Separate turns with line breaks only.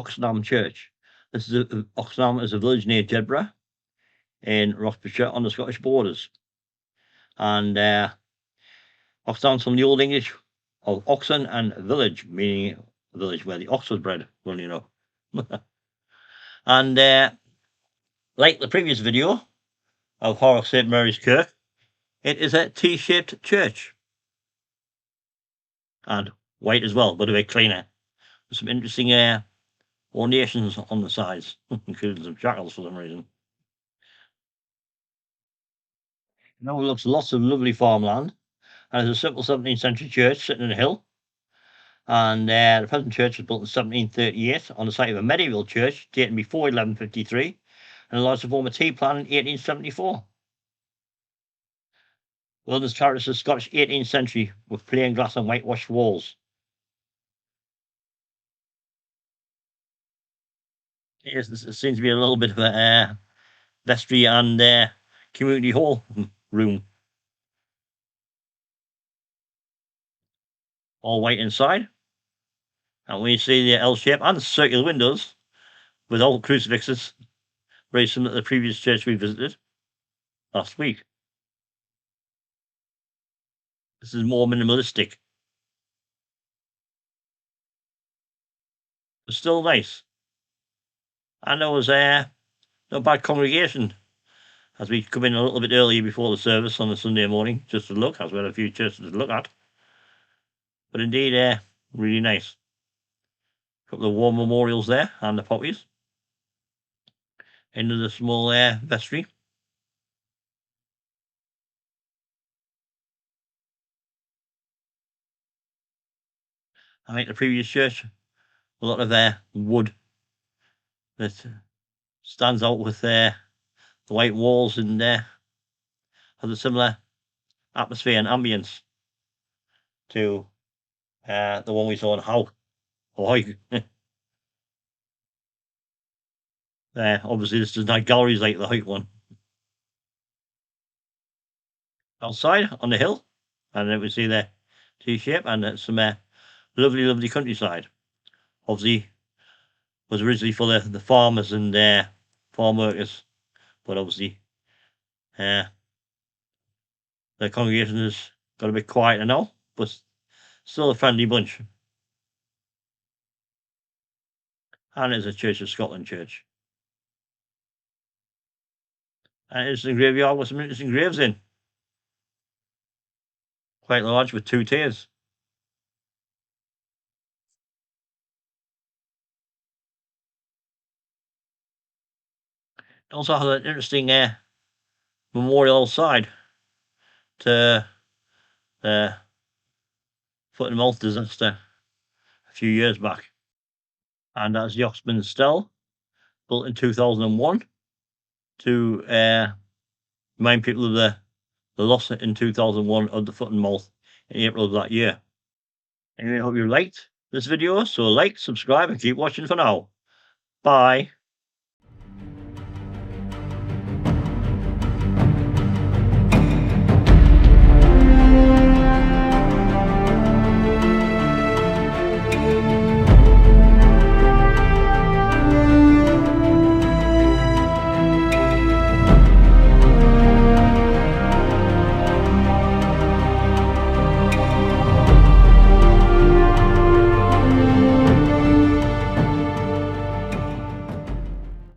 Oxnam Church. This is Oxnam is a village near Jedburgh in Roxburghshire on the Scottish borders. And Oxnam's from the Old English of oxen and village, meaning a village where the ox was bred, well, you know. And like the previous video of Hawick St Mary's Kirk, it is a T-shaped church. And white as well, but a bit cleaner. With some interesting ornations on the sides, including some shackles for some reason. It overlooks lots of lovely farmland, and it's a simple 17th century church sitting in a hill. And the present church was built in 1738 on the site of a medieval church dating before 1153, and allows to form a T-plan in 1874. The building's character is Scottish 18th century with plain glass and whitewashed walls. Yes, it seems to be a little bit of a vestry and community hall room. All white inside. And when you see the L shape and circular windows with old crucifixes, very similar to the previous church we visited last week. This is more minimalistic, but still nice. And there was no bad congregation as we come in a little bit earlier before the service on a Sunday morning just to look, as we had a few churches to look at. But indeed, really nice. A couple of war memorials there and the poppies. Into the small vestry. I like the previous church, a lot of wood that stands out with the white walls and has a similar atmosphere and ambience to the one we saw in Hawick. Obviously this does not galleries like the Hawick one. Outside on the hill, and then we see the T-shape and some lovely countryside. Obviously was originally for the farmers and farm workers, but obviously the congregation has got a bit quieter now, but still a friendly bunch. And it's a Church of Scotland church. And it's a graveyard with some interesting graves in. Quite large with 2 tiers. It also has an interesting memorial outside to the foot and mouth disaster a few years back. And that's the Oxman Stele, built in 2001 to remind people of the loss in 2001 of the foot and mouth in April of that year. Anyway, I hope you liked this video, so like, subscribe and keep watching for now. Bye.